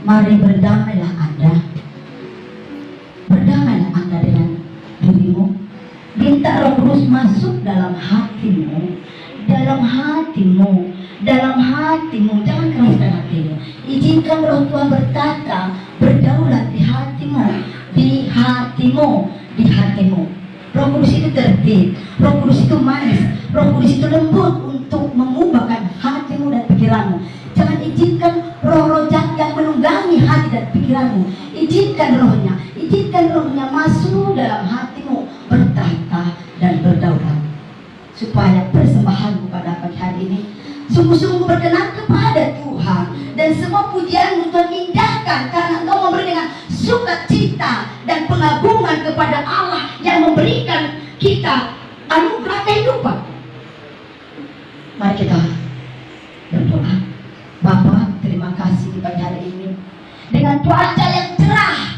Mari berdamailah Anda. Berdamailah Anda dengan dirimu. Minta Roh Kudus masuk dalam hatimu. Dalam hatimu. Dalam hatimu. Jangan keraskan hatimu. Izinkan Roh Tuhan bertata, berdaulat di hatimu. Di hatimu. Di hatimu. Roh Kudus itu tertib. Roh Kudus itu manis. Roh Kudus itu lembut untuk mengubahkan hatimu dan pikiranmu. Jangan izinkan roh-roh jahat yang menunggangi hati dan pikiranmu. Izinkan rohnya masuk dalam hatimu, bertata dan berdaulat, supaya persembahanmu pada pagi hari ini sungguh-sungguh berkenan kepada Tuhan, dan semua pujianmu Tuhan indahkan karena Engkau memberi dengan sukacita dan pengagungan kepada Allah yang memberikan kita anugerah kehidupan. Mari kita berdoa. Bapa, terima kasih di pagi hari ini dengan cuaca yang cerah.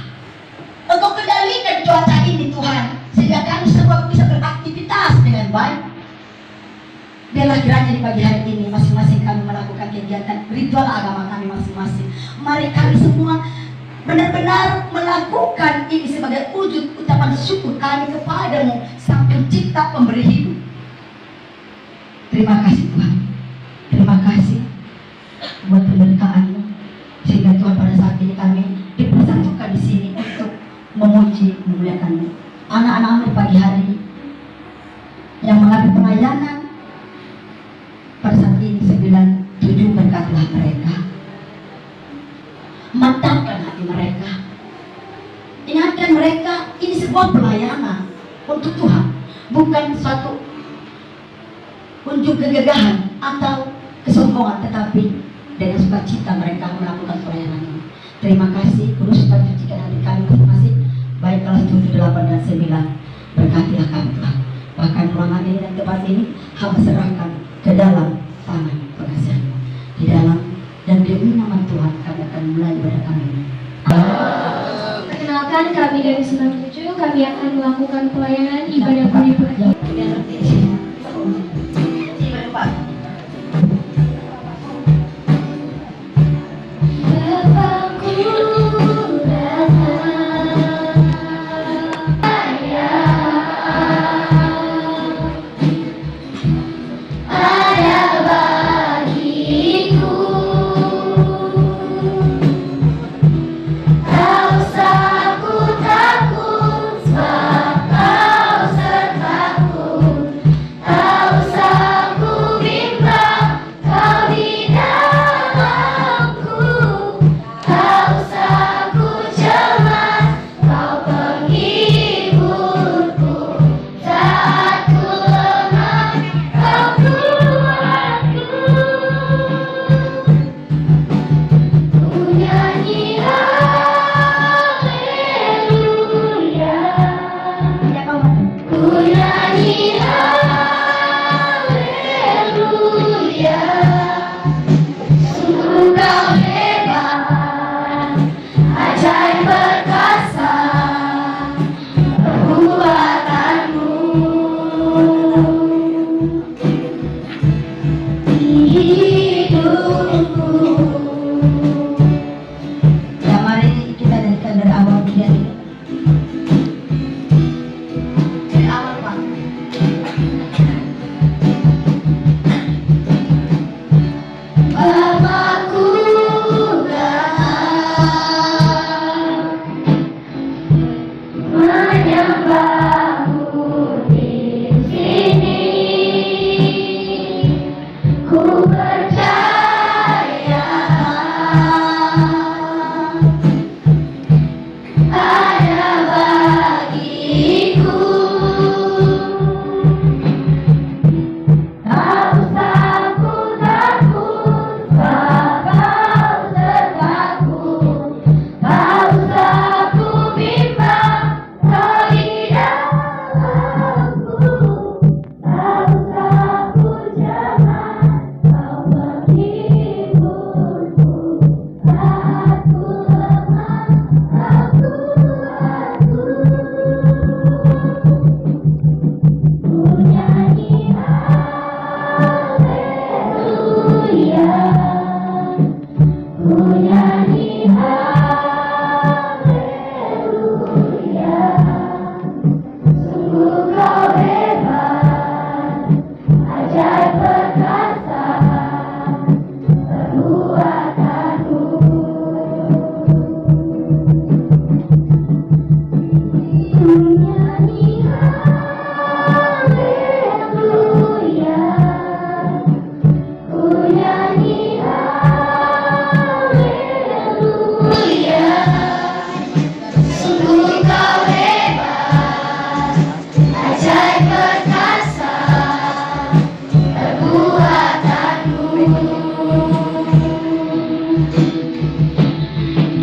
Engkau kendalikan cuaca ini Tuhan, sehingga kami semua bisa beraktivitas dengan baik. Biarlah kiranya di pagi hari ini masing-masing kami melakukan kegiatan ritual agama kami masing-masing. Mari kami semua benar-benar melakukan ini sebagai wujud ucapan syukur kami kepadamu, Sang Pencipta Pemberi hidup. Terima kasih Tuhan. Terima kasih buat keberkahan-Mu, sehingga Tuhan pada saat ini kami dipersatukan di sini untuk memuji, memuliakan-Mu. Anak-anak-Mu di pagi hari yang mengambil pelayanan pada saat ini 9-7, berkatilah mereka, mantapkan hati mereka, ingatkan mereka ini sebuah pelayanan untuk Tuhan, bukan suatu unjuk kegagahan atau kesombongan, tetapi dengan sukacita mereka melakukan pelayanan ini. Terima kasih, Kudus Tuhan, sucikan hati kami masing-masing, baik kelas 7, 8, dan 9. Berkatilah kami Tuhan. Bahkan ruangan ini dan tempat ini hamba serahkan ke dalam tangan pengasihan-Mu. Di dalam dan demi nama Tuhan kami akan mulai ibadah kami. Perkenalkan, kami dari 97, kami akan melakukan pelayanan ibadah pagi.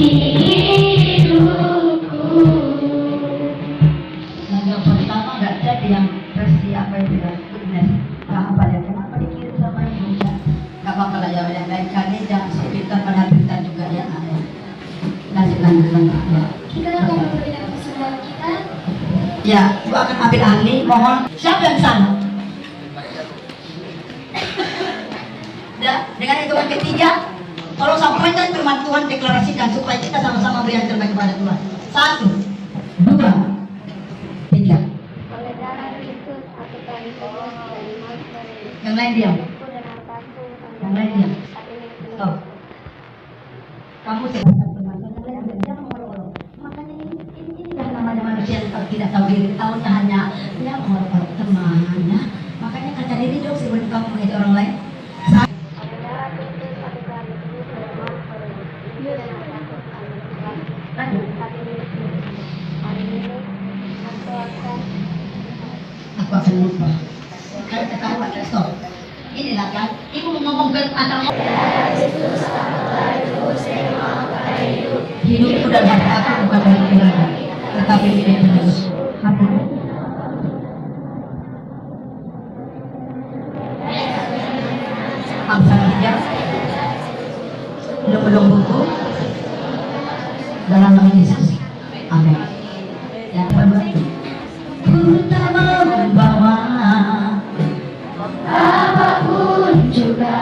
Lagu yang pertama nggak jadi yang versi apa itu ya? Goodness. Nah, apa ya? Kenapa dikirim sama Indonesia? Nggak apa-apa lah ya. Yang lain kali jangan sepitan pada kita juga ya. Lanjut ya. Kita akan memberikan kesudahan kita. Ya, gua akan ambil ahli. Mohon siapa yang sana? Ya, dengan hitungan ketiga, tolong sampaikan firman Tuhan, deklarasikan supaya kita sama-sama beri yang terbaik kepada Tuhan. 1, 2, 3. Oleh darah Kristus, aku telah dibebas dari maut dari Yang lain diam. aku dan hartaku. Yang lain diam. Tapi ini Stop. Kamu sebutkan firman Tuhan, yang lain ambil. Jangan ngorok-ngorok. Makanya inilah namanya manusia yang tidak tahu diri. Tahunya hanya ya ngorok-ngorok temannya. Makanya kaca diri dong sebelum kamu menjadi orang lain. oleh darah Kristus, aku telah dibebas dari maut dari aku dan hartaku. Lanjut. Tapi ini hari ini Aku akan lupa. Kalau ketahuan, stop. Inilah kan, ibu mau ngomong ke antara hidupku dan harta aku bukan dari Tuhan, tetapi milik Yesus. Amin. Bangsa hijau, belum buku dalam nama Yesus. Amin. Yang kedua, ku tak membawa apapun juga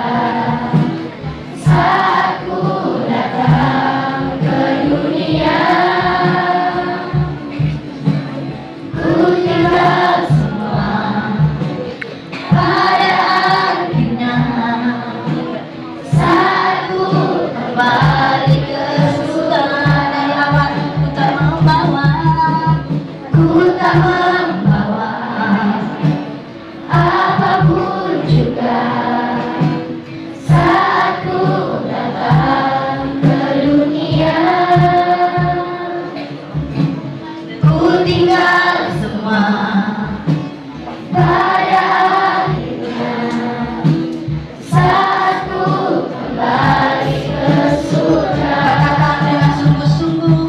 saat ku datang ke dunia. Ku tinggal semua pada akhirnya saat ku kembali ke surga. Dari awal ku tak membawa, ku tak membawa apapun juga saat ku datang ke dunia. Ku tinggal semua pada akhirnya saat ku kembali ke surga. Katakan dengan sungguh-sungguh,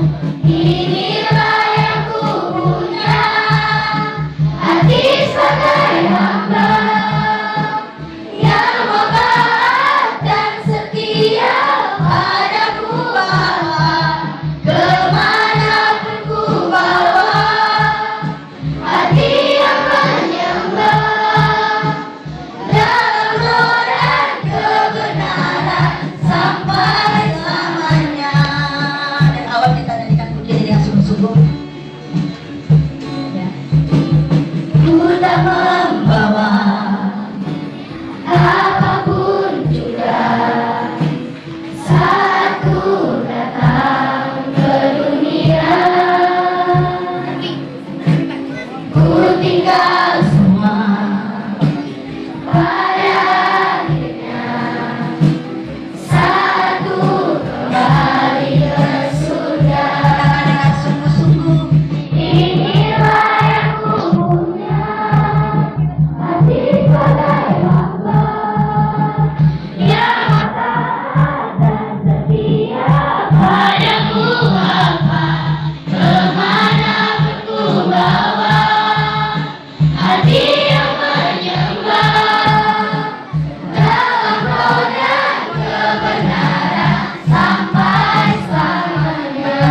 inilah yang ku punya, hati sebagai hamba yang mau taat dan setia padaku, bahwa kemanapun ku bawa hati yang menyembah dalam roh dan kebenaran sampai selamanya. Dan awal kita nyanyikan pujian ini dengan sungguh-sungguh. Ya. Ku tak membawa apapun juga saat ku datang ke dunia. Ku tinggal semua pada akhirnya saat ku kembali ke surga. Katakan dengan sungguh-sungguh, inilah yang ku punya, hati sebagai hamba yang taat dan setia padaku, Bapa. Kemanapun ku bawa hati yang menyembah dalam roh dan kebenaran sampai selamanya.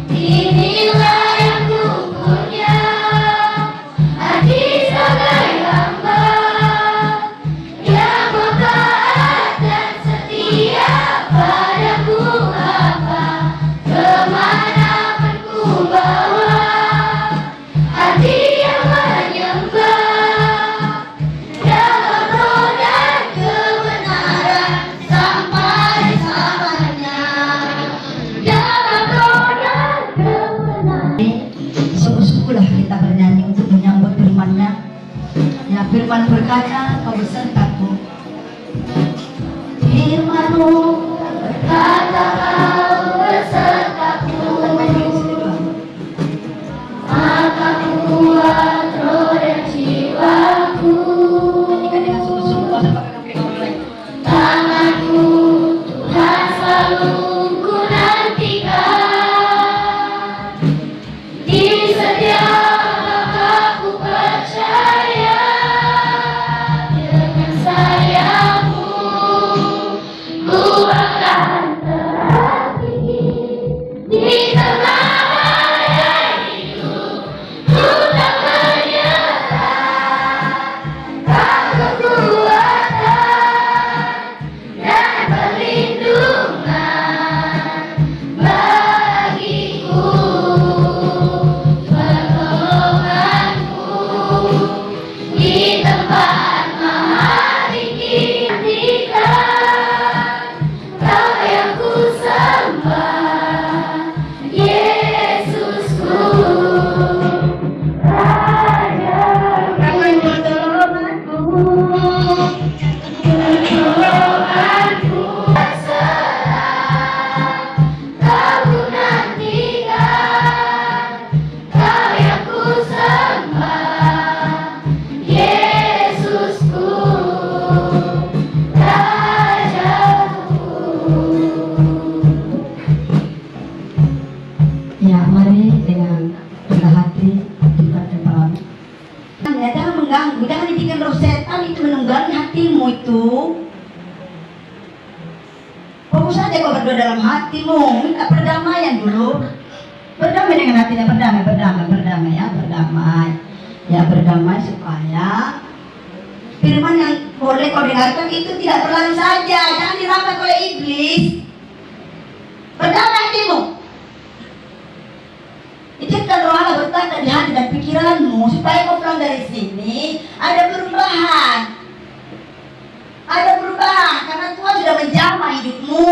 Inilah yang ku punya, hati sebagai hamba yang mau taat dan setia padaku, Bapa. Kemanapun ku bawa hati yang menyembah dalam roh dan kebenaran sampai selamanya. Dalam roh dan kebenaran. Sungguh-sungguhlah kita bernyanyi untuk menyambut firman-Nya. Ya, firman berkata, kau besertaku. Firman-Mu berkata, kau besertaku. Maka kuat roh dan jiwaku. Nyanyikan dengan sungguh-sungguh, kau sampai ke orang lain. Tangan-Mu Tuhan selalu Yesusku, Kau pertolonganku, pertolonganku, serah kau nantikan, kau yang ku sembah, Yesusku, Rajaku. ya mari dengan rendah hati buka kepala. Ya, jangan mengganggu, jangan dibikin roh setan itu menunggangi hatimu itu. Fokus saja kau berdoa dalam hatimu, minta perdamaian dulu. Berdamai dengan hatinya, berdamai ya, berdamai supaya firman yang boleh kau dengarkan itu tidak berlalu saja, jangan dirampas oleh iblis. Berdamai hatimu. Izinkan roh Allah bertanda di hati dan pikiranmu supaya kau pulang dari sini ada perubahan. Ada perubahan karena Tuhan sudah menjamah hidupmu.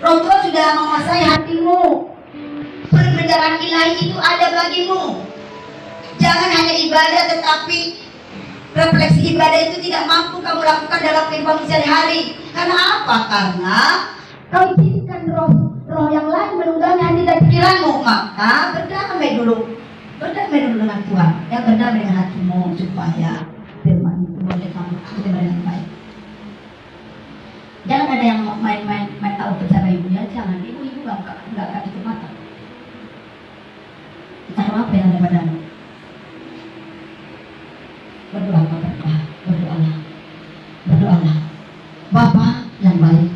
Roh Tuhan sudah menguasai hatimu. Perbedaan ilahi itu ada bagimu. Jangan hanya ibadah tetapi refleksi ibadah itu tidak mampu kamu lakukan dalam kehidupan sehari-hari. Karena apa? Karena kau izinkan roh yang lain menunggangi hati dan pikiranmu. Maka berdamai dulu dengan Tuhan. Ya, berdamai dengan hatimu supaya firman itu boleh kamu ikuti dengan baik. Jangan ada yang main tahu bersama ibu ya, jangan. Ibu nggak tutup mata. Taruh apa yang ada padamu? Berdoalah. Bapa yang baik.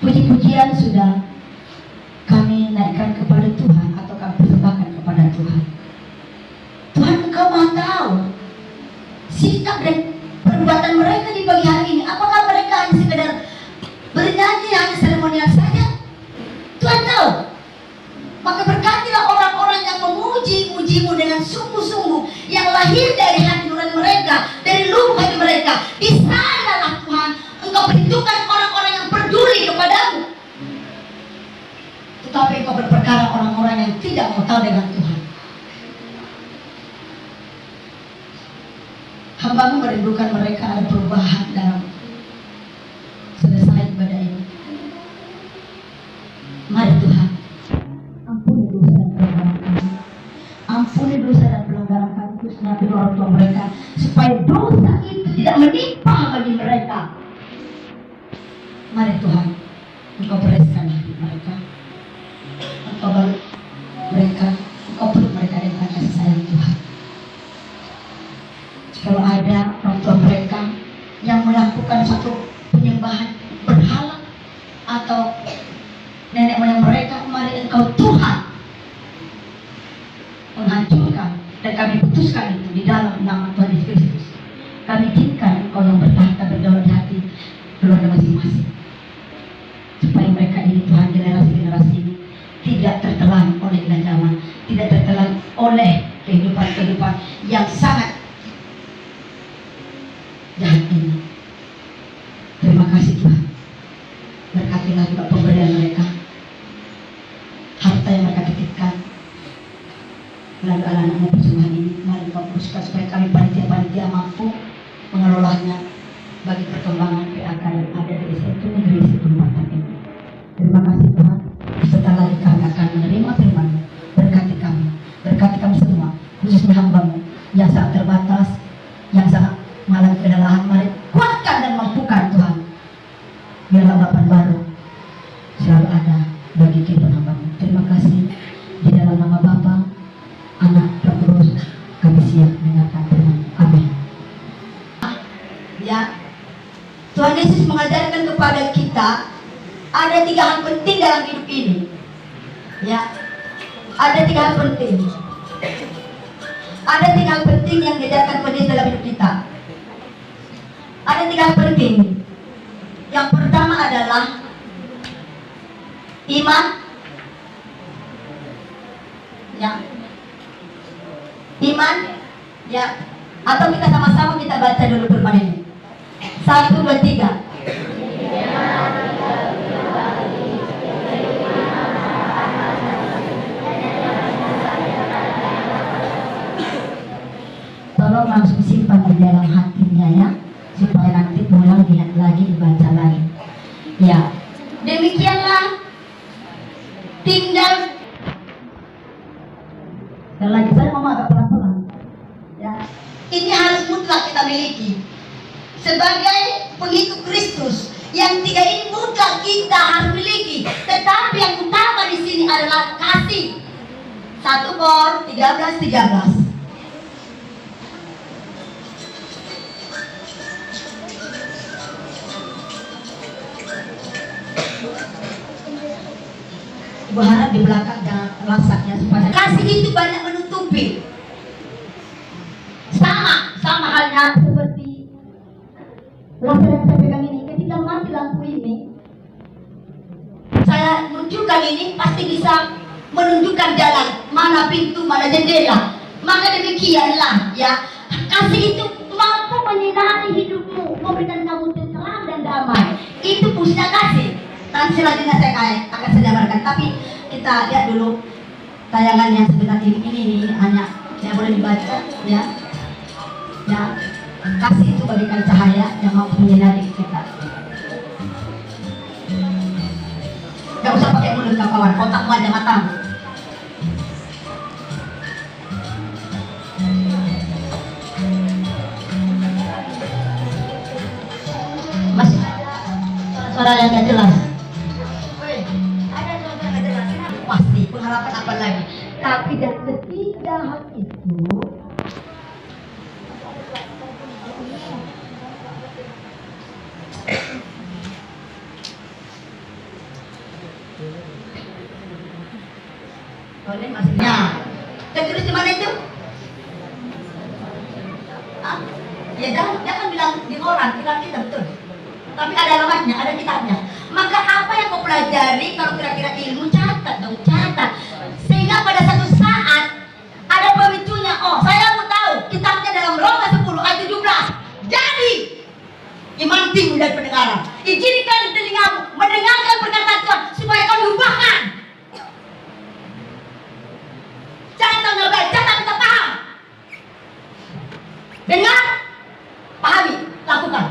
Puji-pujian sudah kami naikkan kepada Tuhan atau kami persembahkan kepada Tuhan. Tuhan, Engkau Maha tahu sikap dan perbuatan mereka di pagi hari ini. Apakah mereka hanya sekedar bernyanyi hanya seremonial saja? Tuhan tahu. Maka berkatilah orang-orang yang memuji-mujimu dengan sungguh-sungguh, yang lahir dari hati nurani mereka, dari lubuk hati mereka. Di sanalah Tuhan Engkau perhitungkan orang-orang yang peduli kepadamu. Tetapi Engkau berperkara orang-orang yang tidak mau tahu dengan Tuhan. Hamba-Mu merindukan mereka ada perubahan dalam selesai ibadah ini. Mari Tuhan, ampuni dosa dan pelanggaran kami. Ampuni dosa dan pelanggaran kami, khususnya kedua orang tua mereka, supaya dosa itu tidak menimpa bagi mereka. Mari Tuhan, Engkau bereskan hati mereka, Engkau balik mereka, Engkau peluk mereka dengan kasih sayang Tuhan. Kalau ada orang tua mereka yang melakukan suatu penyembahan berhala atau nenek moyang mereka, mari Engkau Tuhan menghancurkan, dan kami putuskan itu di dalam nama Tuhan Yesus Kristus. Kami izinkan Engkau yang bertahta berdaulat di hati keluarga masing-masing, supaya mereka ini Tuhan, generasi-generasi ini tidak tertelan oleh zaman, tidak tertelan oleh kehidupan yang sangat jahat ini. Terima kasih Tuhan. Berkatilah juga pemberian mereka, harta yang mereka titipkan melalui anak-anak persembahan ini. Mari Kau uruskan supaya kami panitia-panitia mampu mengelolanya bagi perkembangan PAK yang ada di satu negeri sebelum ini. Terima kasih Tuhan. Sebentar lagi kami akan menerima firman-Mu. Berkati kami semua, khususnya hamba-Mu yang sangat terbatas, yang sangat mengalami kelelahan. Mari kuatkan dan mampukan Tuhan. Biarlah harapan baru selalu ada bagi kehidupan hamba-Mu. Terima kasih. Di dalam nama Bapa, Anak, Roh Kudus, kami siap mendengarkan firman. Amin. Ya, Tuhan Yesus mengajarkan kepada kita ada 3 hal penting dalam hidup ini. Ya, ada 3 hal penting. Ada 3 hal penting yang diajarkan Tuhan Yesus dalam hidup kita. Ada 3 hal penting. Yang pertama adalah iman. Ya, iman. Ya, atau kita sama-sama kita baca dulu firman ini. 1, 2, 3. Yang tiga ini mutlak kita harus miliki. Tetapi yang utama di sini adalah kasih. 1 Kor 13:13. Ibu harap di belakang jangan rasanya supaya kasih itu banyak menutupi. Sama halnya seperti lampu yang saya pegang ini. Ketika mati lampu ini, saya munculkan ini pasti bisa menunjukkan jalan, mana pintu, mana jendela. Maka demikianlah ya, kasih itu mampu menyinari hidupmu, memberikan kamu tenteram dan damai. Itu fungsinya kasih. Nanti selanjutnya saya akan jabarkan. Tapi kita lihat dulu tayangan yang sebentar ini hanya saya boleh dibaca ya. Ya, kasih itu bagikan cahaya yang mampu menyinari kita. Gak usah pakai mulut kawan, otakmu aja matamu. Masih ada suara yang gak jelas. Ada suara yang gak jelas. Pasti pengharapan apa lagi? Tapi dari ketiga hal itu boleh maksudnya tertulis di mana itu? Ya jangan bilang di koran, bilang kita betul. Tapi ada alamatnya, ada kitabnya. Maka apa yang kau pelajari kalau kira-kira ilmu, catat dong, catat. Sehingga pada satu saat ada pemicunya. Oh, saya mau tahu kitabnya dalam Roma 10 ayat 17. Jadi iman timbul dari pendengaran. Izinkan telingamu mendengarkan perkataan Tuhan supaya kau diubahkan. Catat nggak baik, catat kita paham. Dengar, pahami, lakukan.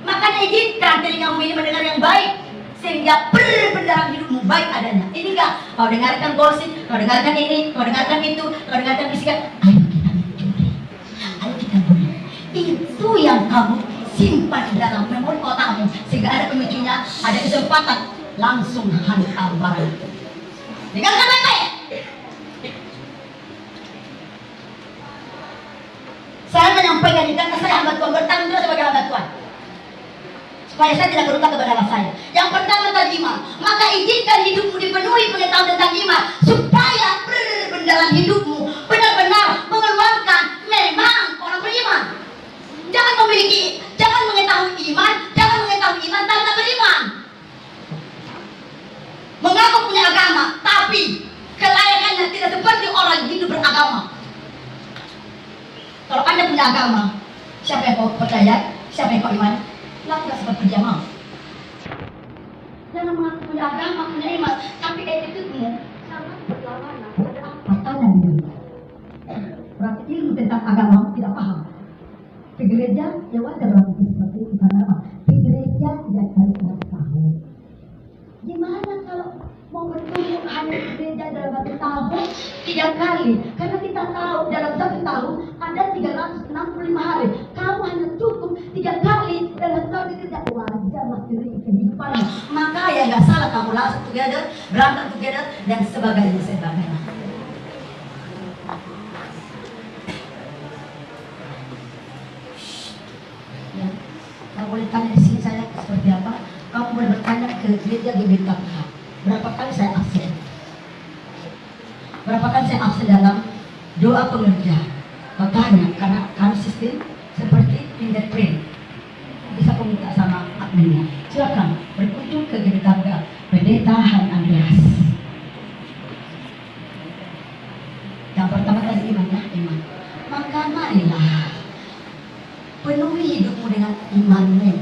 Makanya izinkan telingamu ini mendengar yang baik sehingga berbendaharaan hidupmu baik adanya. Ini enggak, kau dengarkan gosip, kau dengarkan ini, kau dengarkan itu, kau dengarkan bisikan. Ayo kita mencuri, ayo kita beli. Itu yang kamu simpan di dalam memori otakmu sehingga ada pemicunya, ada kesempatan langsung hantar barang. Dengarkan baik-baik. Saya menyampaikan ini karena saya hamba Tuhan, bertanggung jawab sebagai hamba Tuhan. Supaya saya tidak berutang kepada saya. Yang pertama tadi iman. Maka izinkan hidupmu dipenuhi pengetahuan tentang iman supaya dalam hidupmu benar-benar mengeluarkan memang orang beriman. Jangan mengetahui iman tanpa beriman. Mengaku punya agama, tapi kelayakannya tidak seperti orang hidup beragama. Kalau Anda punya agama, siapa yang kau percaya? Siapa yang kau iman? Lakukan seperti dia mau. Jangan mengaku punya agama, punya iman, tapi attitude-mu sangat berlawanan. Ada apa tanya dulu? Berarti ilmu tentang agama tidak paham. Ke gereja, ya wajar berarti seperti itu karena apa? Ke gereja tidak cari tahu. Gimana kalau mau bertemu hanya di gereja dalam 1 tahun 3 kali? Karena kita tahu dalam 1 tahun ada 365 hari. Kamu hanya cukup 3 kali dalam tahun itu tidak wajar masih kehidupan. Maka ya nggak salah kamu langsung together, berangkat together dan sebagainya. Ya, kamu boleh tanya di sini saya seperti apa? Kamu boleh bertanya ke gereja GBK. Berapa kali saya absen? Berapa kali saya absen dalam doa pengerja? Kau tanya, karena sistem seperti fingerprint. Bisa kau minta sama adminnya. Silakan berkunjung ke GBK Pendeta Han Andreas. Yang pertama tadi iman ya, iman. Maka marilah penuhi hidupmu dengan imanmu.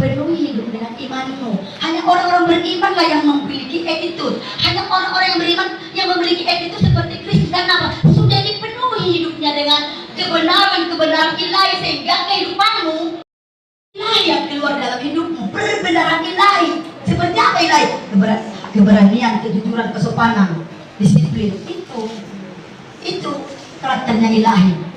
Penuhi hidup dengan imanmu. Hanya orang-orang beriman lah yang memiliki attitude. Hanya orang-orang yang beriman yang memiliki attitude seperti Kristus. Karena apa? Sudah dipenuhi hidupnya dengan kebenaran ilahi sehingga kehidupanmu ilahi yang keluar dalam hidupmu. Berbendaharaan ilahi. Seperti apa ilahi? Keberanian, kejujuran, kesopanan, disiplin. Itu karakternya ilahi.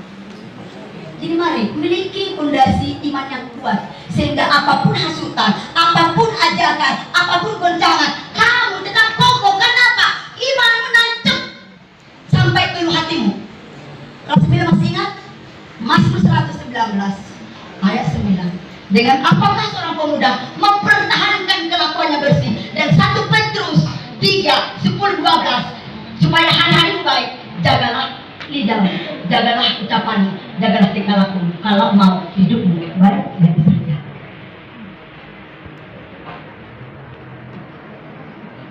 Jadi mari miliki fondasi iman yang kuat sehingga apapun hasutan, apapun Dengan apakah seorang pemuda mempertahankan kelakuannya bersih. Dan 1 Petrus 3:10-12, supaya hari-harimu baik, jagalah lidahmu, jagalah ucapanmu, jagalah tingkah lakumu, kalau mau hidupmu baik dan benar.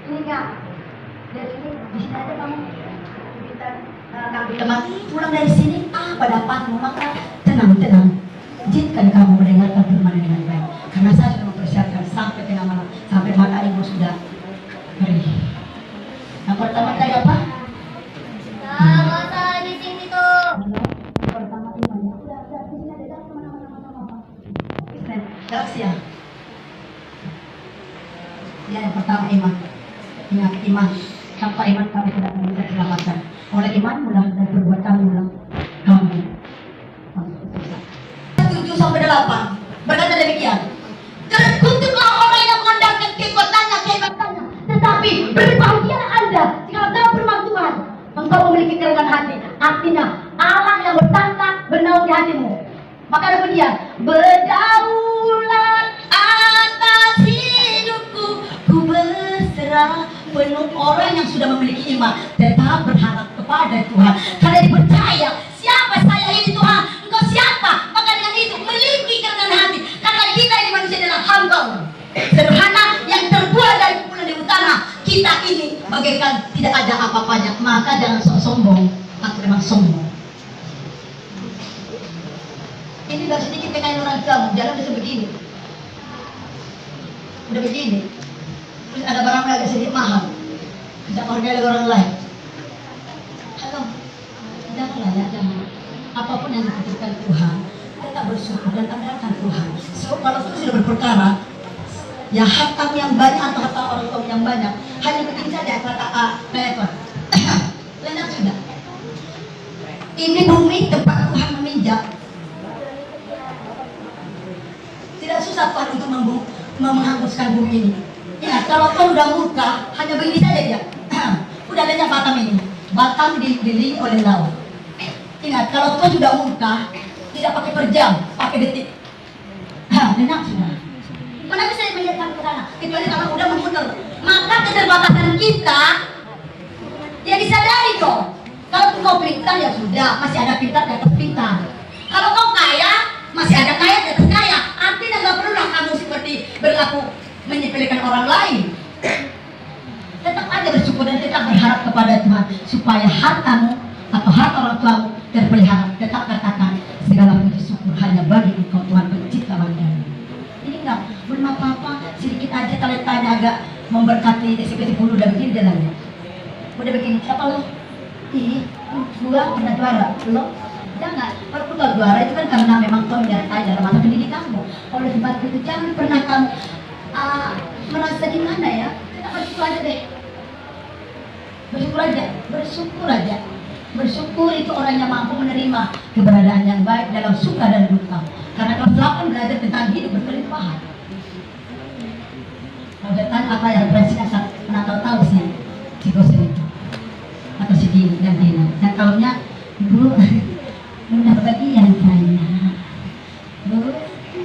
Ini Kak, dari ini di sini ada kamu kita kami teman pulang dari sini apa dapatmu, maka tenang. Izinkan kamu mendengarkan firman dengan baik, karena saya sudah mempersiapkan sampai tengah malam, sampai mata ibu sudah pergi. Yang pertama tadi apa? Nggak usah di sini tuh. Yang pertama iman. Udah di sini ada dalam teman-teman. Galaksi ya. Ya, yang pertama iman. Ingat iman. Tanpa iman kamu tidak akan bisa diselamatkan. Oleh iman mudah dan perbuatan mudah kamu. 7-8 berkata demikian. Terkutuklah orang yang mengandalkan kekuatannya, kehebatannya, tetapi berbahagialah Anda jika dalam firman Tuhan engkau memiliki kerendahan hati. Artinya Allah yang bertangkap bernaung di hatimu. Maka ada dia berdaulat atas hidupku, ku berserah penuh. Orang yang sudah memiliki iman tetap berharap kepada Tuhan, karena dipercaya siapa saya ini Tuhan, engkau siapa. Maka dengan itu memiliki kerendahan hati, karena kita ini manusia adalah humble, sederhana, yang terbuat dari pukulan di utara. Kita ini bagaikan tidak ada apa-apanya. Maka jangan sok sombong. Aku memang sombong. Ini baru sedikit kayak orang kamu, jalan bisa begini, udah begini. Terus ada barang agak sedikit mahal, tidak hargai orang lain. Halo, jangan. Apapun yang dikatakan Tuhan, tetap bersyukur dan andalkan Tuhan. So, kalau itu sudah berperkara, ya hartamu yang banyak atau harta orang tua yang banyak, hanya penting saja kata lenyap sudah. Ini bumi tempat Tuhan meminjam. Tidak susah Tuhan untuk menghanguskan bumi ini. Ya, kalau kau udah murka, hanya begini saja dia. Udah lenyap Batam ini. Batam dibeli oleh laut. Ingat, kalau kau sudah murka, tidak pakai per jam, pakai detik. Lenyap sudah. Mana bisa melihat ke sana? Kecuali kalau udah memutar. Maka keterbatasan kita ya disadari dong. Kalau kau pintar ya sudah, masih ada pintar di atas pintar. Kalau kau kaya, masih ada kaya di atas kaya. Artinya nggak perlulah kamu seperti berlaku menyepelekan orang lain. Tetap aja bersyukur dan tetap berharap kepada Tuhan supaya hartamu atau harta orang tuamu terpelihara. Tetap katakan segala puji syukur hanya bagi Engkau Tuhan pencipta langit dan bumi. Ini enggak belum apa-apa, sedikit aja talentanya agak memberkati seperti bulu dan begini jalannya. Udah begini, siapa lo? Ih, gua pernah juara, lo? Jangan, kalau kau juara itu kan karena memang kau menyertai dalam mata pendidikanmu. Kalau tempat itu jangan pernah kamu merasa di mana ya? Kita bersyukur aja deh. Bersyukur aja. Bersyukur itu orang yang mampu menerima keberadaan yang baik dalam suka dan duka. Karena kelas 8 belajar tentang hidup berkelimpahan. Kalau tanya apa yang presiden pernah tahu sih si dosen itu atau si Dini dan Dina. Dan kalaunya Bu, bunda bagian saya. Bu,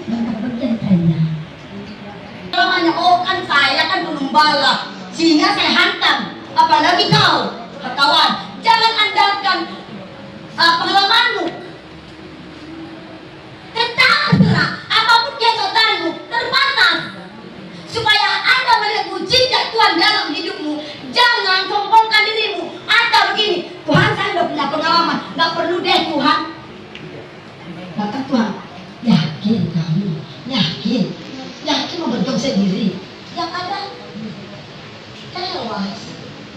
bunda bagian saya. Kalau hanya kan saya kan penumbala, sehingga saya hantam. Apalagi kau, kawan, jangan andalkan pengalamanmu. Tetap terserah, apapun kesotanmu terbatas. Supaya Anda melihat mujizat Tuhan dalam hidupmu. Jangan sombongkan dirimu. Atau begini, Tuhan saya sudah punya pengalaman, nggak perlu deh Tuhan. Maka Tuhan, yakin kamu, yakin mau berjuang sendiri. Yang ada tewas.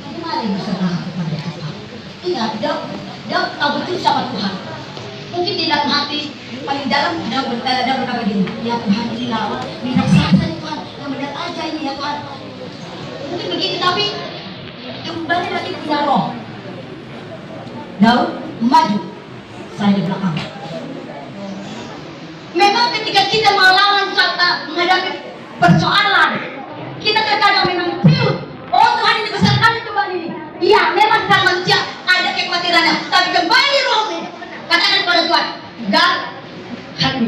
Jadi mari berserah kepada Allah. Ingat, dia tahu betul siapa Tuhan. Mungkin di dalam hati paling dalam dia berkata gini, ya Tuhan ini lawan, ini raksasa nih Tuhan, yang melihat aja ini ya Tuhan. Mungkin begini, tapi kembali lagi punya roh. Daud maju, saya di belakang. Memang ketika kita melawan menghadapi persoalan, kita terkadang memang piut. Oh Tuhan ini besar kali Tuhan ini. Iya, memang sang manusia ada kekhawatirannya, tapi kembali rohmu katakan kepada Tuhan, dan hati.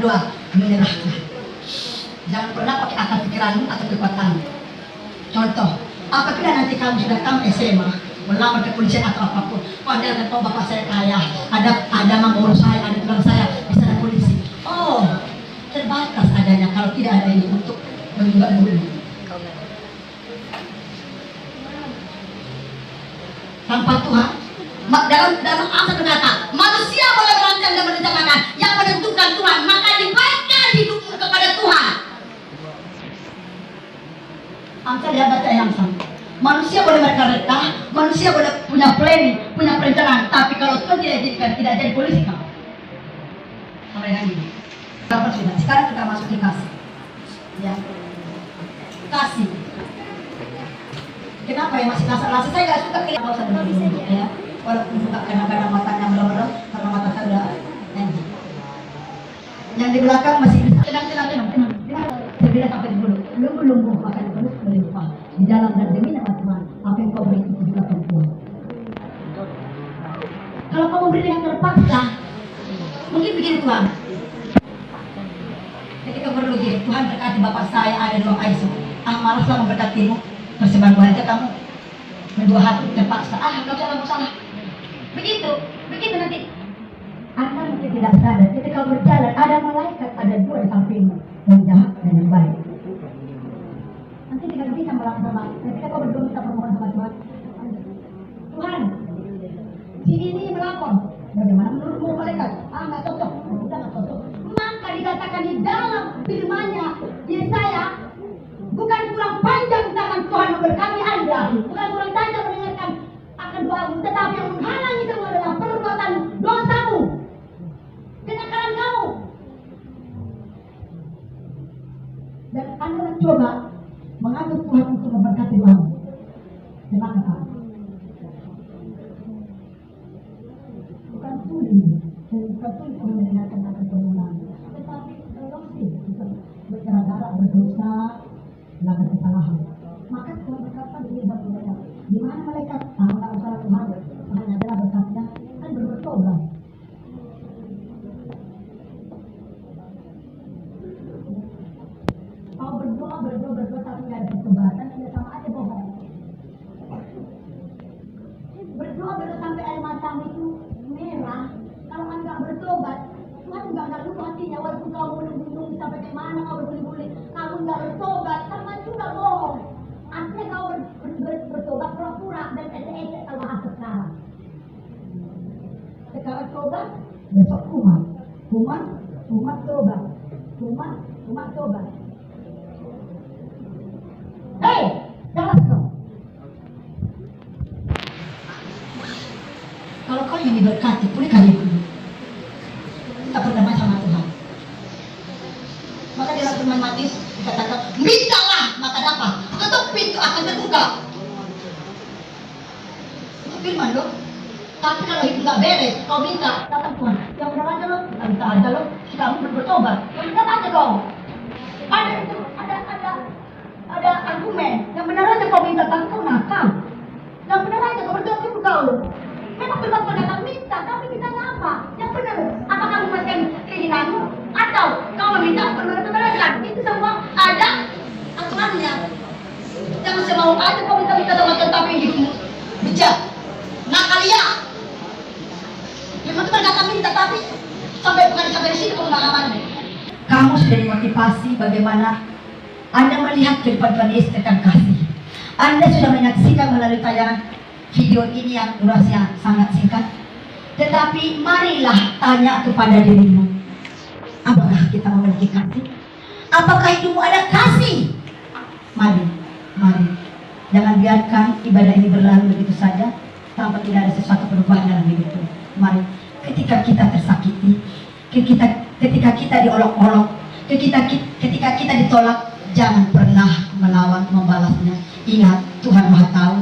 kedua, menyerahkan. Jangan pernah pakai akal pikiranmu atau kekuatanmu. Contoh, apabila nanti kamu sudah tamat SMA, melamar ke polisian atau apapun, anda akan tahu bapak saya kaya, ada mangurus saya, ada tulang saya, bisa ada polisi. Oh, terbatas adanya kalau tidak ada ini untuk menunggak dulu. Tanpa Tuhan, dalam Amsal berkata, manusia boleh merancang dan merencanakan, yang menentukan Tuhan, maka diberikan hidupmu kepada Tuhan. Amsal dia baca yang sama. Manusia boleh mereka-reka, manusia boleh punya planning, punya perencanaan, tapi kalau Tuhan tidak izinkan, tidak jadi polisi kamu. Sampai dengan ini. Sekarang kita masuk ke kasih. Ya. Kasih. Kenapa ya masih rasa saya nggak suka kelihatan usah dulu ya. Walaupun buka kadang-kadang matanya merem-merem karena mata saya udah enggak. Yang di belakang masih tenang. Saya bilang sampai di mulut. Lumbu makan terus melimpah. Di dalam dan demi nama Tuhan, apa yang kau beri itu juga perempuan. Kalau kamu beri yang terpaksa, mungkin begini Tuhan. Ketika berlogis, Tuhan berkati bapak saya ada dua ISO. Malaslah memberkatimu, persembahan aja kamu mendua hati terpaksa. Nggak usah salah. Begitu nanti. Anda mungkin tidak sadar, ketika berjalan ada malaikat, ada dua di sampingmu, yang jahat dan yang baik. Nanti tidak bisa melakukan. Ketika kau berdoa minta permohonan sama Tuhan, Tuhan, si ini melapor. Bagaimana menurutmu malaikat? Nggak cocok. Udah nggak cocok. Maka dikatakan di dalam firman-Nya, Yesaya, bukan kurang panjang tangan Tuhan memberkati Anda, bukan kurang panjang mendengarkan akan doamu, tetapi yang menghalangi semua adalah perbuatan dosamu, kenakalan kamu. Dan Anda mencoba mengatur Tuhan untuk memberkati doamu. Celaka kamu. Bukan sulit mendengarkan akan permohonan, tetapi dosis berdarah berdosa, melakukan kesalahan. Maka Tuhan berkata begini buat mereka, di mana malaikat? Nggak usah Tuhan, hanya adalah berkatnya kan bertobat. Kau berdoa tapi nggak ada pertobatan, tidak sama aja bohong. Berdoa sampai air matamu itu merah. Kalau anda bertobat, Tuhan nggak lupa hatinya. Walaupun kamu menunggu sampai ke mana kau berguling-guling, kamu nggak bertobat, sama juga bohong. Artinya kau bertobat pura-pura dan ete-ete kalau bahasa sekarang. Sekarang tobat, besok kumat tobat, kumat tobat. Hei, jangan kau. Kalau kau yang diberkati, pulih kali dulu. Kita berdamai sama Tuhan. Maka di dalam firman Matius dikatakan, mintalah maka dapat, ketuk pintu akan terbuka. Itu firman loh. Tapi kalau itu nggak beres, kau minta datang Tuhan. Yang benar aja loh, kita minta aja loh. Si kamu bertobat, yang benar aja kau. Ada argumen. Yang benar aja kau minta, tapi kau nakal. Yang benar aja kau berdoa itu kau. Memang berbang datang minta, tapi mintanya apa? Yang benar, apa kamu memasukkan keinginanmu? Atau kau meminta pembenaran? Itu semua ada aturannya. Jangan semau aja kau minta sama Tuhan, tapi hidupmu bijak, nakalia. Memang itu berkata minta, tapi bukan sampai di sini pengalamannya. Kamu sudah dimotivasi bagaimana Anda melihat kehidupan Tuhan Yesus tentang kasih. Anda sudah menyaksikan melalui tayangan video ini yang durasinya sangat singkat. Tetapi marilah tanya kepada dirimu, apakah kita memiliki kasih? Apakah hidupmu ada kasih? Mari. Jangan biarkan ibadah ini berlalu begitu saja tanpa tidak ada sesuatu perubahan dalam hidupmu. Mari, ketika kita tersakiti, ketika kita diolok-olok, ketika kita ditolak, jangan pernah melawan, membalasnya. Ingat, Tuhan Maha Tahu.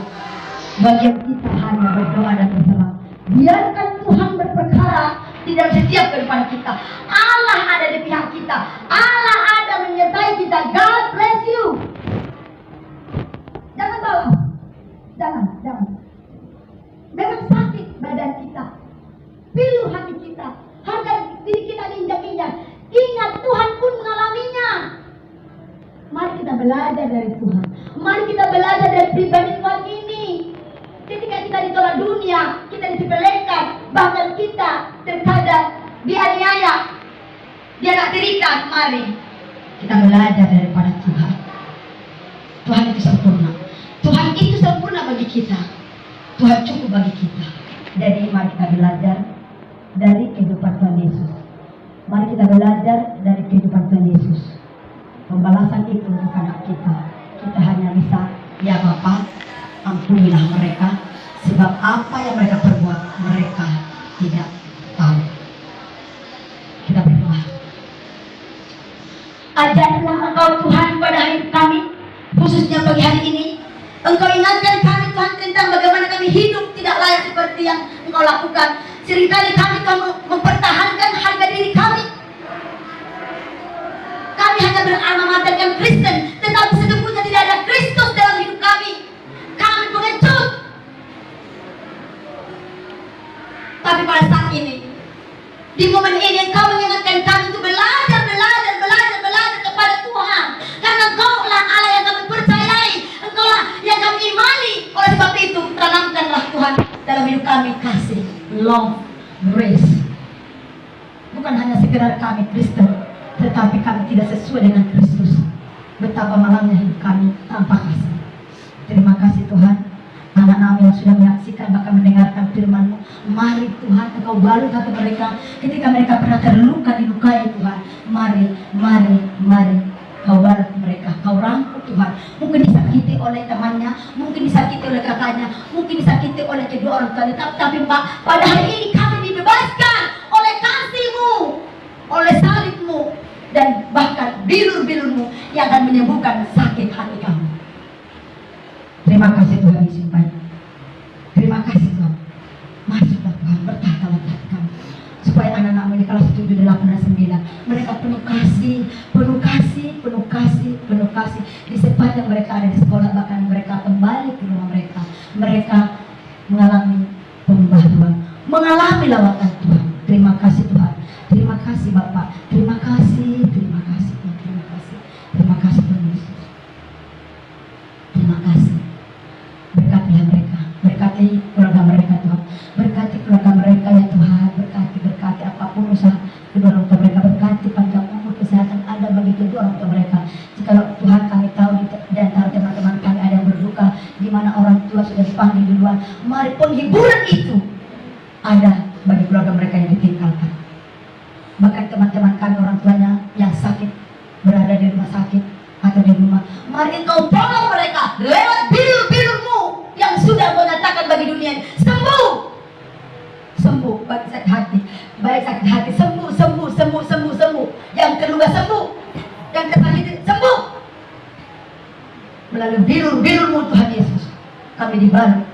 Bagian kita hanya berdoa dan berserah. Biarkan Tuhan berperkara di dalam setiap kehidupan kita. Allah ada di pihak kita. Allah ada menyertai kita. God bless you. Jangan balas. Jangan. Memang sakit badan kita. Pilu hati kita. Harga diri kita diinjak-injak. Ingat belajar dari Tuhan. Mari kita belajar dari pribadi Tuhan ini. Ketika kita ditolak dunia, kita disepelekan, bahkan kita terkadang dianiaya, dia tak terikat. Mari kita belajar daripada Tuhan. Tuhan itu sempurna. Tuhan itu sempurna bagi kita. Tuhan cukup bagi kita. Jadi mari kita belajar dari kehidupan Tuhan Yesus. Mari kita belajar dari kehidupan Tuhan Yesus. Pembalasan itu bukan hak kita. Kita hanya bisa, ya Bapa, ampunilah mereka, sebab apa yang mereka perbuat mereka tidak tahu. Kita berdoa. Ajarlah Engkau Tuhan pada hidup kami, khususnya pagi hari ini. Engkau ingatkan kami Tuhan tentang bagaimana kami hidup tidak layak seperti yang Engkau lakukan. Seringkali kami mempertahankan harga diri kami. Kami hanya beralma materkan Kristen, tetapi sesungguhnya tidak ada Kristus dalam hidup kami. Kami pengecut. Tapi pada saat ini, di momen ini Engkau mengingatkan kami untuk belajar kepada Tuhan. Karena Engkau-lah Allah yang kami percayai, Engkau-lah yang kami imani. Oleh sebab itu, tanamkanlah Tuhan dalam hidup kami kasih, love, grace. Bukan hanya sekedar kami Kristen, tetapi kami tidak sesuai dengan Kristus. Betapa malangnya hidup kami tanpa kasih. Terima kasih Tuhan. Anak-anak yang sudah menyaksikan bahkan mendengarkan firman-Mu, mari Tuhan Engkau balut hati mereka ketika mereka pernah terluka dilukai Tuhan. Mari Kau balut mereka, Kau rangkul Tuhan. Mungkin disakiti oleh temannya, mungkin disakiti oleh kakaknya, mungkin disakiti oleh kedua orang tuanya, tapi Pak, pada hari ini kami dibebaskan oleh kasih-Mu, oleh salib-Mu, dan bahkan bilur-bilur-Mu yang akan menyembuhkan sakit hati kami. Terima kasih Tuhan Yesus baik. Terima kasih Tuhan. Masuklah Tuhan, bertahtalah hati kami, supaya anak-anak ini kelas 7, 8, dan 9 mereka penuh kasih di sepanjang mereka ada di sekolah, bahkan mereka kembali ke rumah mereka mengalami pembaharuan, mengalami lawatan Tuhan. Terima kasih Tuhan. Terima kasih Bapak. Terima kasih Tuhan. Terima kasih Tuhan Yesus. Terima kasih. Berkatilah mereka, berkati keluarga mereka Tuhan, berkati keluarga mereka ya Tuhan, berkati apapun usaha kedua orang tua mereka, berkati panjang umur, kesehatan ada bagi kedua orang tua mereka. Jikalau Tuhan kami tahu di antara teman-teman kami ada yang berduka, di mana orang tua sudah dipanggil duluan, mari penghiburan itu ada bagi keluarga mereka yang ditinggalkan. Bahkan teman-teman kami orang tuanya yang sakit berada di rumah sakit atau di rumah, mari Engkau tolong mereka lewat bilur-bilur-Mu yang sudah Kau nyatakan bagi dunia ini. Sembuh bagi sakit hati, sembuh. Yang terluka sembuh, yang tersakiti sembuh. Melalui bilur-bilur-Mu Tuhan Yesus, kami dibalut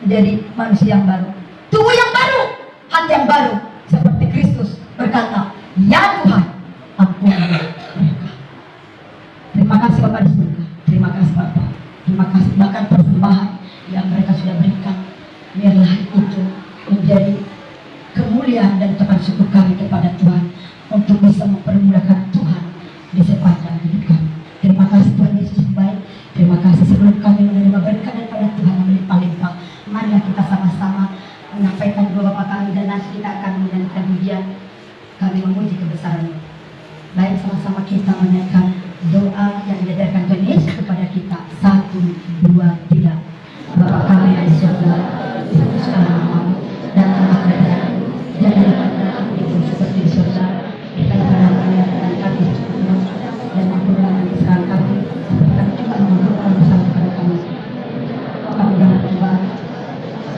menjadi manusia yang baru, tubuh yang baru, hati yang baru, seperti Kristus berkata, ya Tuhan, ampunilah mereka. Terima kasih Bapak di surga. Terima kasih Bapak. Terima kasih bahkan persembahan yang mereka sudah berikan, biarlah itu menjadi kemuliaan dan ucapan syukur kami kepada Tuhan untuk bisa mempermudahkan Tuhan di sepanjang hidup kami. Terima kasih Tuhan Yesus baik. Terima kasih sebelum kami menerima berkat daripada Tuhan yang melimpah-limpah. Marilah kita sama-sama menyampaikan doa Bapa kami, dan nanti kita akan menyanyikan pujian kami memuji kebesaran-Mu. Baik, sama-sama kita menaikkan doa yang diajarkan Tuhan Yesus kepada kita. 1, 2, 3. Bapa kami yang di surga, dikuduskanlah namamu, datanglah kerajaanmu, jadilah kehendakmu di bumi seperti di surga. Berikanlah kami makanan kami secukupnya, dan ampunilah kesalahan kami, seperti kami juga mengampuni orang bersalah kepada kami. Kami jangan terjebak,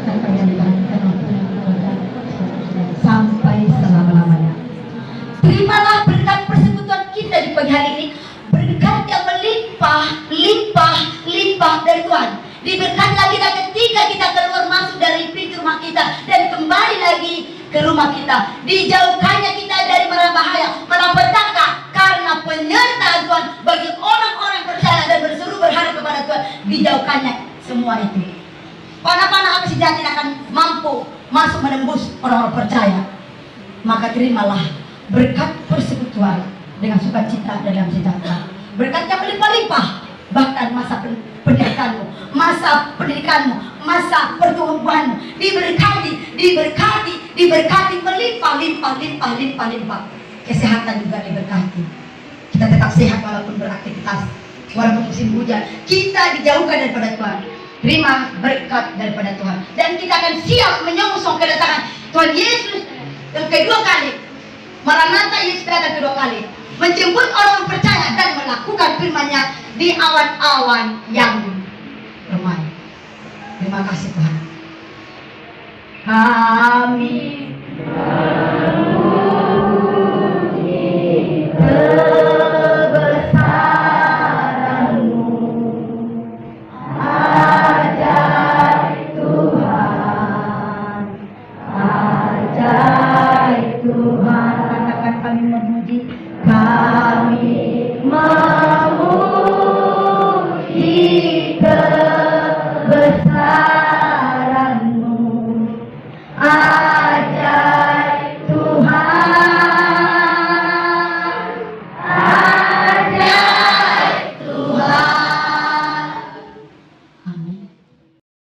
dan kami yang dibahagiakan oleh sampai selama-lamanya. Terimalah berkat persekutuan kita di pagi hari ini, berkat yang melimpah dari Tuhan. Diberkatilah kita ketika kita keluar masuk dari pintu rumah kita dan kembali lagi ke rumah kita. Dijauhkannya kita dari mara bahaya, malapetaka, karena penyertaan Tuhan bagi orang-orang percaya dan berseru berharap kepada Tuhan. Dijauhkannya semua itu. Panah-panah api sejati akan mampu masuk menembus orang-orang percaya. Maka terimalah berkat persekutuan dengan sukacita dan dalam sejahtera. berkatnya berlimpah-limpah. Bahkan masa pendidikanmu, masa pertumbuhanmu diberkati berlimpah. Kesehatan juga diberkati. Kita tetap sehat walaupun beraktivitas, walaupun musim hujan. Kita dijauhkan daripada Tuhan. Terima berkat daripada Tuhan, dan kita akan siap menyongsong kedatangan Tuhan Yesus yang kedua kali. Maranatha, Yesus datang kedua kali, menjemput orang percaya dan melakukan firman-Nya di awan-awan yang ramai. Terima kasih Tuhan. Kami kebesaran-Mu, ajaib Tuhan, ajaib Tuhan. Katakan kami memuji.